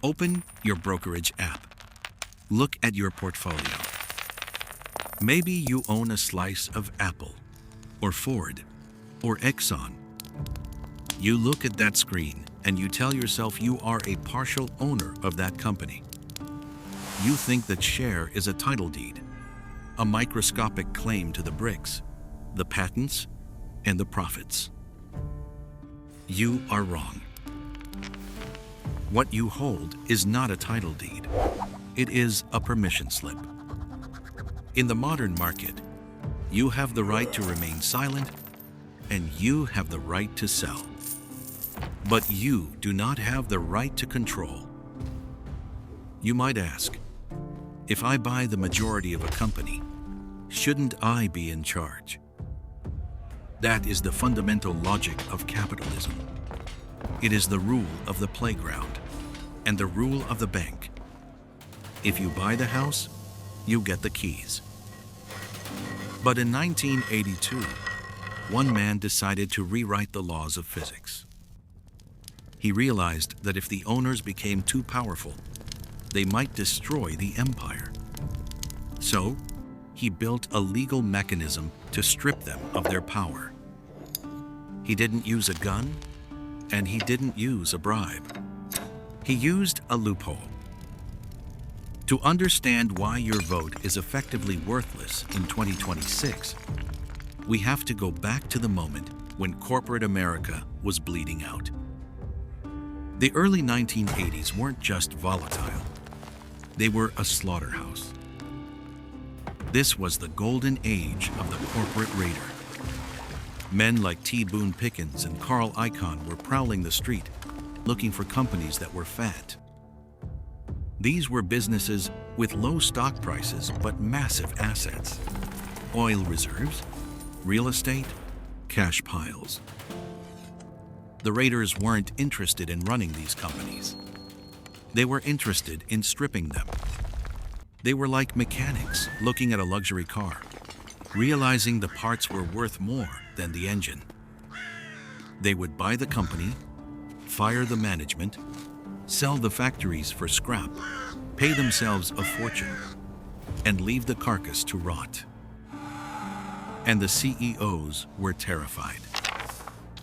Open your brokerage app. Look at your portfolio. Maybe you own a slice of Apple, or Ford, or Exxon. You look at that screen and you tell yourself you are a partial owner of that company. You think that share is a title deed, a microscopic claim to the bricks, the patents, and the profits. You are wrong. What you hold is not a title deed. It is a permission slip. In the modern market, you have the right to remain silent, and you have the right to sell. But you do not have the right to control. You might ask, if I buy the majority of a company, shouldn't I be in charge? That is the fundamental logic of capitalism. It is the rule of the playground and the rule of the bank. If you buy the house, you get the keys. But in 1982, one man decided to rewrite the laws of physics. He realized that if the owners became too powerful, they might destroy the empire. So, he built a legal mechanism to strip them of their power. He didn't use a gun, and he didn't use a bribe. He used a loophole. To understand why your vote is effectively worthless in 2026, we have to go back to the moment when corporate America was bleeding out. The early 1980s weren't just volatile. They were a slaughterhouse. This was the golden age of the corporate raider. Men like Boone Pickens and Carl Icahn were prowling the street, looking for companies that were fat. These were businesses with low stock prices but massive assets. Oil reserves, real estate, cash piles. The raiders weren't interested in running these companies. They were interested in stripping them. They were like mechanics looking at a luxury car, realizing the parts were worth more than the engine. They would buy the company, fire the management, sell the factories for scrap, pay themselves a fortune, and leave the carcass to rot. And the CEOs were terrified.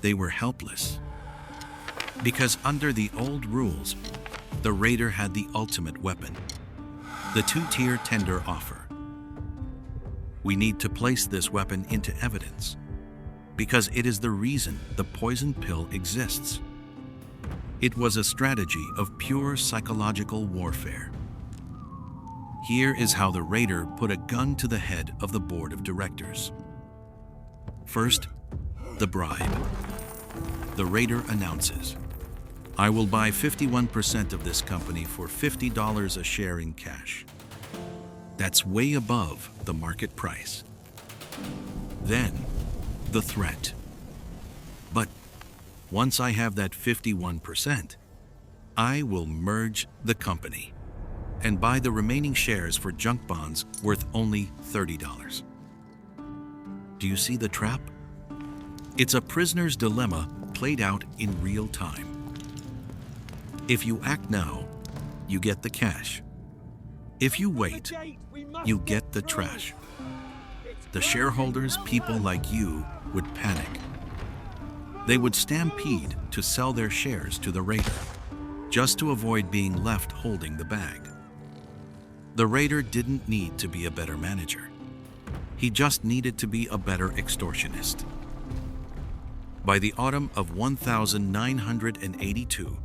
They were helpless. Because under the old rules, the raider had the ultimate weapon, the two-tier tender offer. We need to place this weapon into evidence, because it is the reason the poison pill exists. It was a strategy of pure psychological warfare. Here is how the raider put a gun to the head of the board of directors. First, the bribe. The raider announces, "I will buy 51% of this company for $50 a share in cash." That's way above the market price. Then, the threat. "But once I have that 51%, I will merge the company and buy the remaining shares for junk bonds worth only $30. Do you see the trap? It's a prisoner's dilemma played out in real time. If you act now, you get the cash. If you wait, you get the trash. The shareholders, people like you, would panic. They would stampede to sell their shares to the raider, just to avoid being left holding the bag. The raider didn't need to be a better manager. He just needed to be a better extortionist. By the autumn of 1982,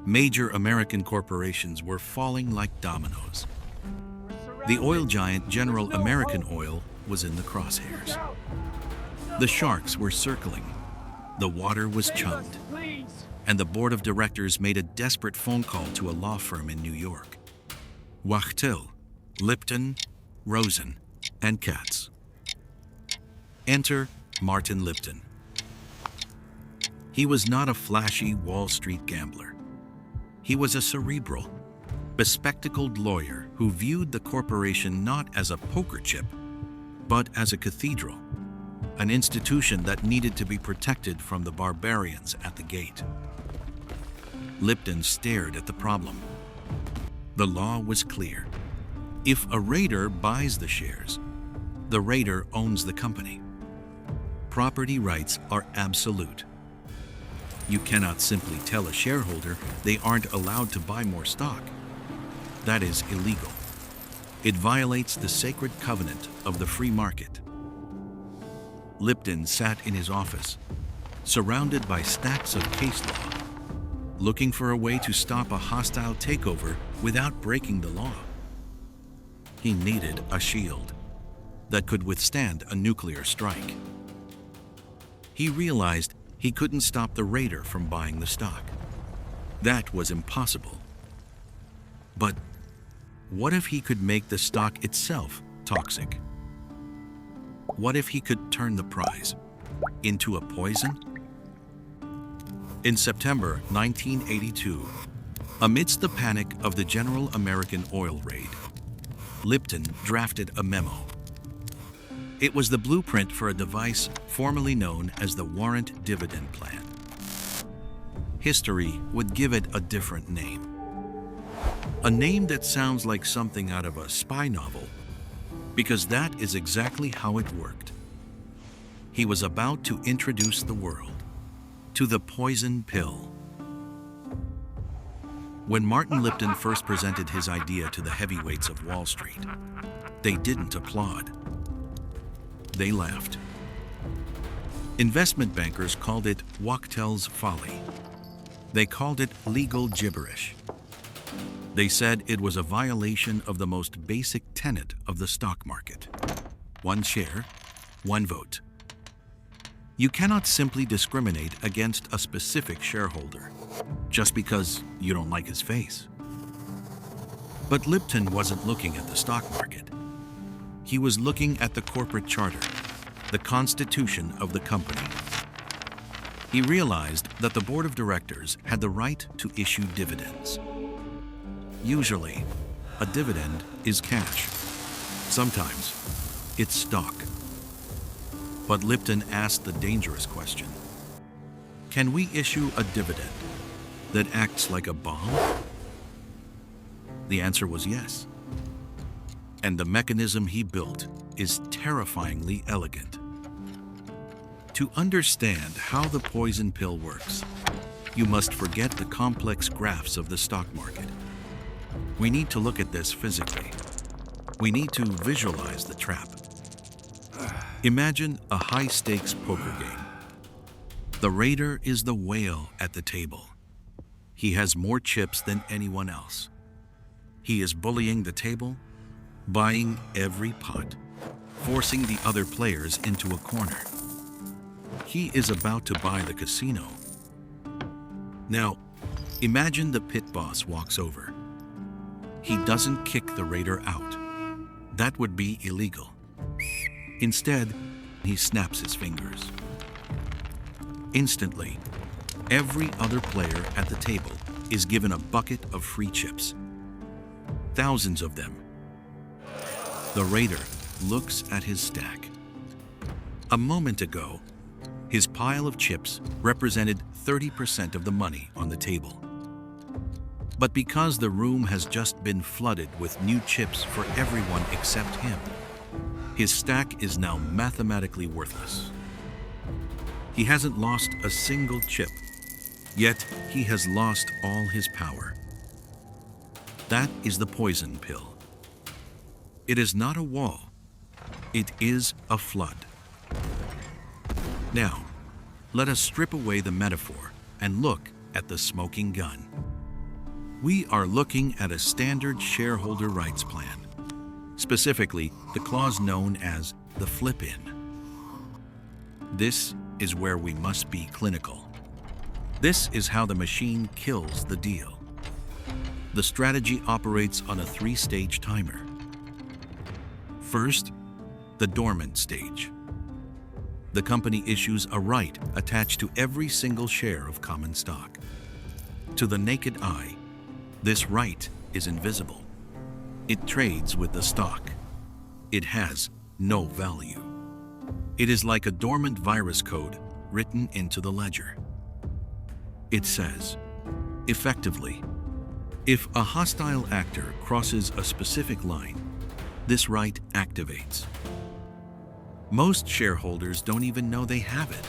major American corporations were falling like dominoes. The oil giant General American Oil was in the crosshairs. The sharks were circling. The water was chummed. And the board of directors made a desperate phone call to a law firm in New York. Wachtel, Lipton, Rosen, and Katz. Enter Martin Lipton. He was not a flashy Wall Street gambler. He was a cerebral, bespectacled lawyer who viewed the corporation not as a poker chip, but as a cathedral, an institution that needed to be protected from the barbarians at the gate. Lipton stared at the problem. The law was clear. If a raider buys the shares, the raider owns the company. Property rights are absolute. You cannot simply tell a shareholder they aren't allowed to buy more stock. That is illegal. It violates the sacred covenant of the free market. Lipton sat in his office, surrounded by stacks of case law, looking for a way to stop a hostile takeover without breaking the law. He needed a shield that could withstand a nuclear strike. He realized he couldn't stop the raider from buying the stock. That was impossible. But what if he could make the stock itself toxic? What if he could turn the prize into a poison? In September 1982, amidst the panic of the general American oil raid, Lipton drafted a memo. It was the blueprint for a device formerly known as the Warrant Dividend Plan. History would give it a different name. A name that sounds like something out of a spy novel, because that is exactly how it worked. He was about to introduce the world to the poison pill. When Martin Lipton first presented his idea to the heavyweights of Wall Street, they didn't applaud. They laughed. Investment bankers called it Wachtel's folly. They called it legal gibberish. They said it was a violation of the most basic tenet of the stock market. One share, one vote. You cannot simply discriminate against a specific shareholder just because you don't like his face. But Lipton wasn't looking at the stock market. He was looking at the corporate charter, the constitution of the company. He realized that the board of directors had the right to issue dividends. Usually, a dividend is cash. Sometimes, it's stock. But Lipton asked the dangerous question: can we issue a dividend that acts like a bomb? The answer was yes. And the mechanism he built is terrifyingly elegant. To understand how the poison pill works, you must forget the complex graphs of the stock market. We need to look at this physically. We need to visualize the trap. Imagine a high-stakes poker game. The raider is the whale at the table. He has more chips than anyone else. He is bullying the table, buying every pot, forcing the other players into a corner. He is about to buy the casino. Now, imagine the pit boss walks over. He doesn't kick the raider out. That would be illegal. Instead, he snaps his fingers. Instantly, every other player at the table is given a bucket of free chips. Thousands of them. The raider looks at his stack. A moment ago, his pile of chips represented 30% of the money on the table. But because the room has just been flooded with new chips for everyone except him, his stack is now mathematically worthless. He hasn't lost a single chip, yet he has lost all his power. That is the poison pill. It is not a wall, it is a flood. Now, let us strip away the metaphor and look at the smoking gun. We are looking at a standard shareholder rights plan, specifically the clause known as the flip-in. This is where we must be clinical. This is how the machine kills the deal. The strategy operates on a 3-stage timer. First, the dormant stage. The company issues a right attached to every single share of common stock. To the naked eye, this right is invisible. It trades with the stock. It has no value. It is like a dormant virus code written into the ledger. It says, effectively, If a hostile actor crosses a specific line, this right activates. Most shareholders don't even know they have it.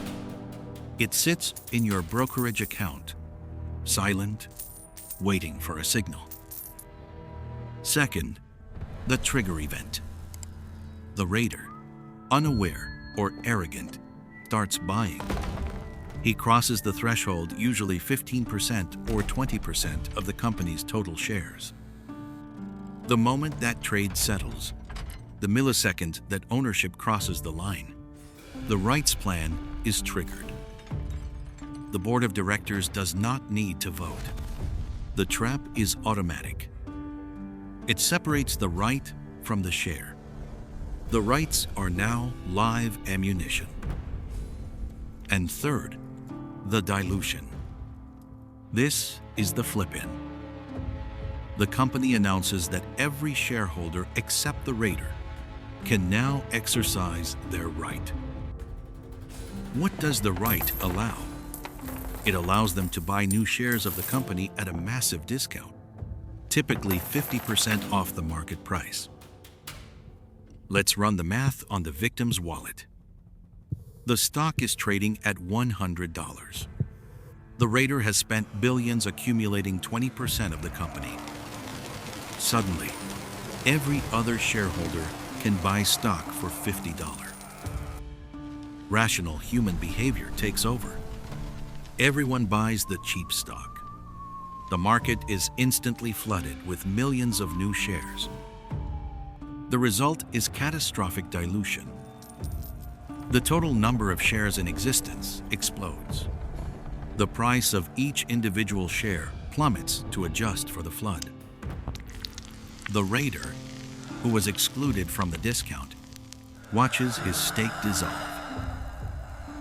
It sits in your brokerage account, silent, waiting for a signal. Second, the trigger event. The raider, unaware or arrogant, starts buying. He crosses the threshold, usually 15% or 20% of the company's total shares. The moment that trade settles, the millisecond that ownership crosses the line, the rights plan is triggered. The board of directors does not need to vote. The trap is automatic. It separates the right from the share. The rights are now live ammunition. And third, the dilution. This is the flip-in. The company announces that every shareholder except the raider can now exercise their right. What does the right allow? It allows them to buy new shares of the company at a massive discount, typically 50% off the market price. Let's run the math on the victim's wallet. The stock is trading at $100. The raider has spent billions accumulating 20% of the company. Suddenly, every other shareholder can buy stock for $50. Rational human behavior takes over. Everyone buys the cheap stock. The market is instantly flooded with millions of new shares. The result is catastrophic dilution. The total number of shares in existence explodes. The price of each individual share plummets to adjust for the flood. The raider, who was excluded from the discount, watches his stake dissolve.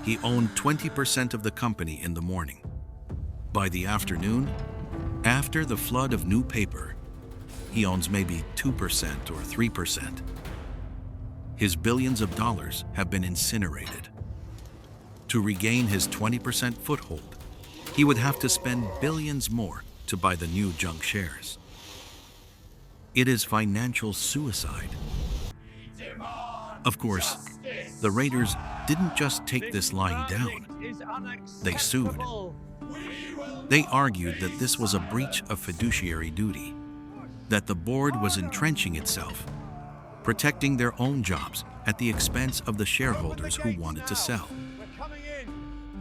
He owned 20% of the company in the morning. By the afternoon, after the flood of new paper, he owns maybe 2% or 3%. His billions of dollars have been incinerated. To regain his 20% foothold, he would have to spend billions more to buy the new junk shares. It is financial suicide. Of course, the raiders didn't just take this lying down. They sued. They argued that this was a breach of fiduciary duty, that the board was entrenching itself, protecting their own jobs at the expense of the shareholders who wanted to sell.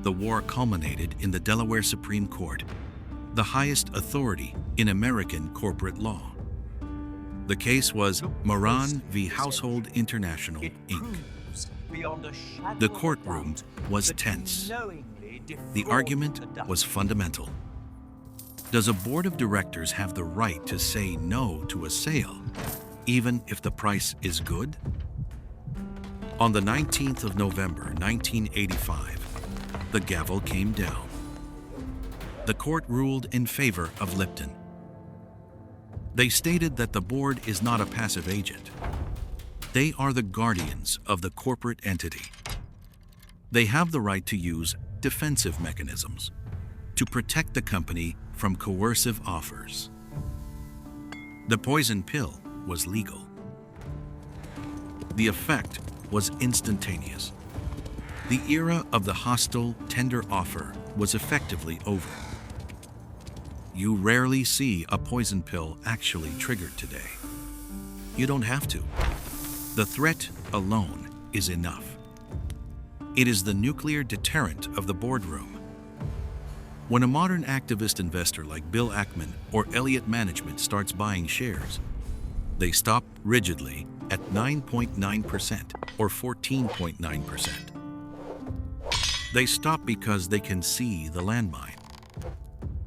The war culminated in the Delaware Supreme Court, the highest authority in American corporate law. The case was Moran v. Household International, Inc. The courtroom was tense. The argument was fundamental. Does a board of directors have the right to say no to a sale, even if the price is good? On the 19th of November, 1985, the gavel came down. The court ruled in favor of Lipton. They stated that the board is not a passive agent. They are the guardians of the corporate entity. They have the right to use defensive mechanisms to protect the company from coercive offers. The poison pill was legal. The effect was instantaneous. The era of the hostile tender offer was effectively over. You rarely see a poison pill actually triggered today. You don't have to. The threat alone is enough. It is the nuclear deterrent of the boardroom. When a modern activist investor like Bill Ackman or Elliott Management starts buying shares, they stop rigidly at 9.9% or 14.9%. They stop because they can see the landmine.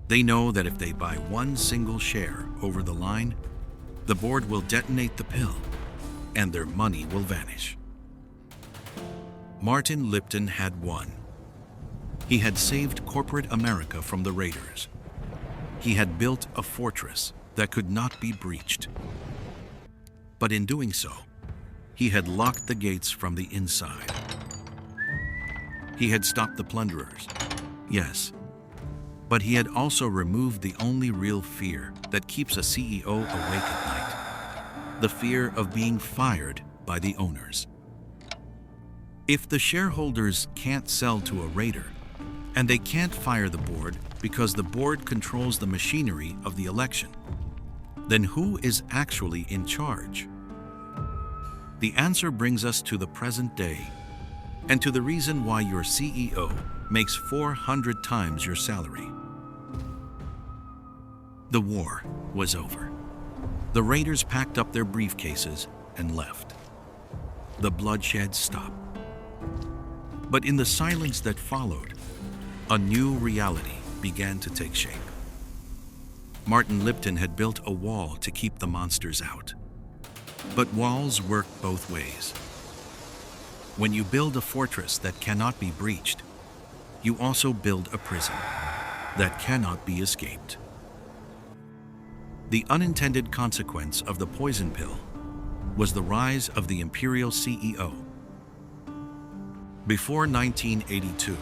They know that if they buy one single share over the line, the board will detonate the pill and their money will vanish. Martin Lipton had won. He had saved corporate America from the raiders. He had built a fortress that could not be breached. But in doing so, he had locked the gates from the inside. He had stopped the plunderers. Yes, But he had also removed the only real fear that keeps a CEO awake at night: the fear of being fired by the owners. If the shareholders can't sell to a raider, and they can't fire the board because the board controls the machinery of the election, then who is actually in charge? The answer brings us to the present day, and to the reason why your CEO makes 400 times your salary. The war was over. The raiders packed up their briefcases and left. The bloodshed stopped. But in the silence that followed, a new reality began to take shape. Martin Lipton had built a wall to keep the monsters out. But walls work both ways. When you build a fortress that cannot be breached, you also build a prison that cannot be escaped. The unintended consequence of the poison pill was the rise of the Imperial CEO. Before 1982,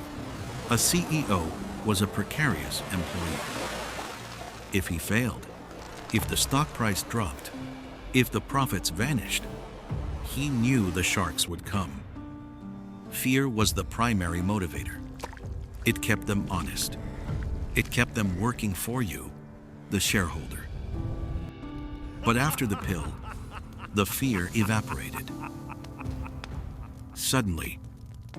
a CEO was a precarious employee. If he failed, if the stock price dropped, if the profits vanished, he knew the sharks would come. Fear was the primary motivator. It kept them honest. It kept them working for you, the shareholder. But after the pill, the fear evaporated. Suddenly,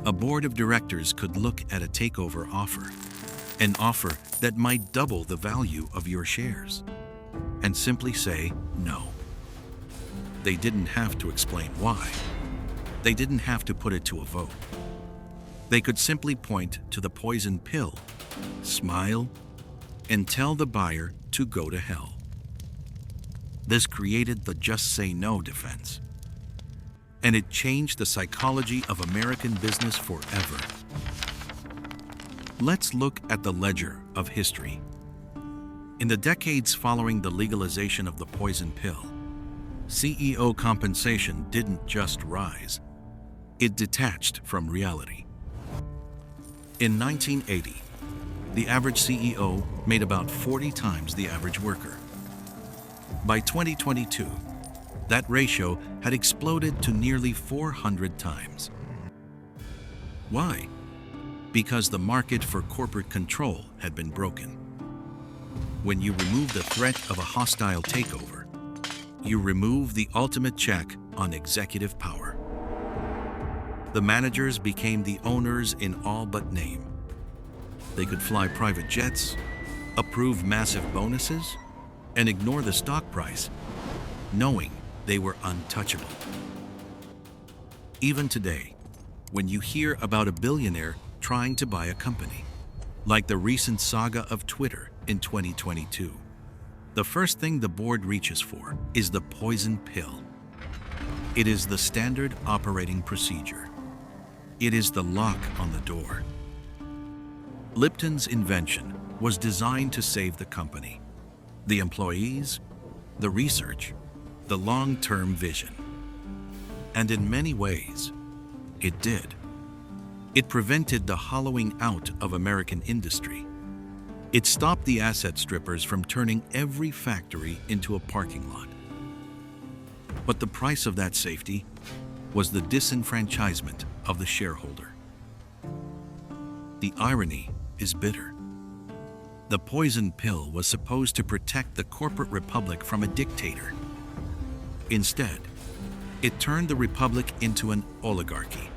a board of directors could look at a takeover offer, an offer that might double the value of your shares, and simply say no. They didn't have to explain why. They didn't have to put it to a vote. They could simply point to the poison pill, smile, and tell the buyer to go to hell. This created the just say no defense. And it changed the psychology of American business forever. Let's look at the ledger of history. In the decades following the legalization of the poison pill, CEO compensation didn't just rise, it detached from reality. In 1980, the average CEO made about 40 times the average worker. By 2022, that ratio had exploded to nearly 400 times. Why? Because the market for corporate control had been broken. When you remove the threat of a hostile takeover, you remove the ultimate check on executive power. The managers became the owners in all but name. They could fly private jets, approve massive bonuses, and ignore the stock price, knowing they were untouchable. Even today, when you hear about a billionaire trying to buy a company, like the recent saga of Twitter in 2022, the first thing the board reaches for is the poison pill. It is the standard operating procedure. It is the lock on the door. Lipton's invention was designed to save the company, the employees, the research, the long-term vision. And in many ways, it did. It prevented the hollowing out of American industry. It stopped the asset strippers from turning every factory into a parking lot. But the price of that safety was the disenfranchisement of the shareholder. The irony is bitter. The poison pill was supposed to protect the corporate republic from a dictator. Instead, it turned the republic into an oligarchy.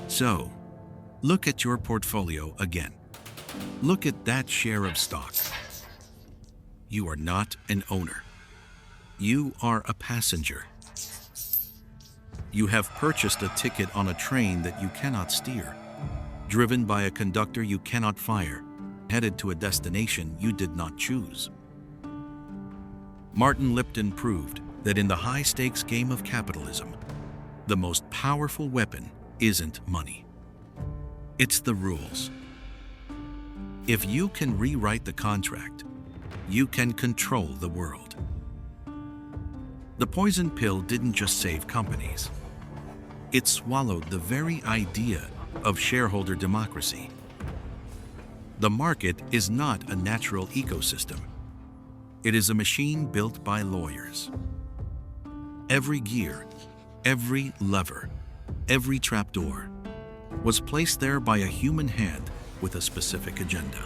So, look at your portfolio again. Look at that share of stock. You are not an owner. You are a passenger. You have purchased a ticket on a train that you cannot steer, driven by a conductor you cannot fire, headed to a destination you did not choose. Martin Lipton proved that in the high-stakes game of capitalism, the most powerful weapon isn't money. It's the rules. If you can rewrite the contract, you can control the world. The poison pill didn't just save companies. It swallowed the very idea of shareholder democracy. The market is not a natural ecosystem. It is a machine built by lawyers. Every gear, every lever, every trapdoor was placed there by a human hand with a specific agenda.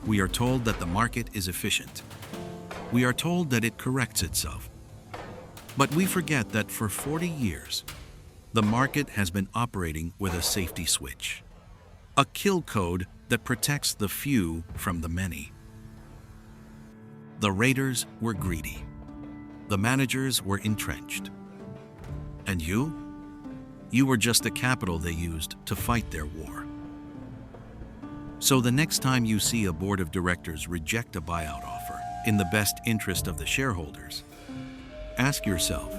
We are told that the market is efficient. We are told that it corrects itself. But we forget that for 40 years, the market has been operating with a safety switch, a kill code that protects the few from the many. The raiders were greedy. The managers were entrenched. And you? You were just the capital they used to fight their war. So the next time you see a board of directors reject a buyout offer in the best interest of the shareholders, ask yourself,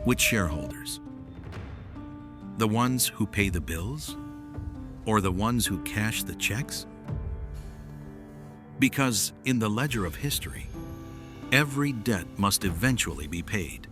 which shareholders? The ones who pay the bills? Or the ones who cash the checks? Because in the ledger of history, every debt must eventually be paid.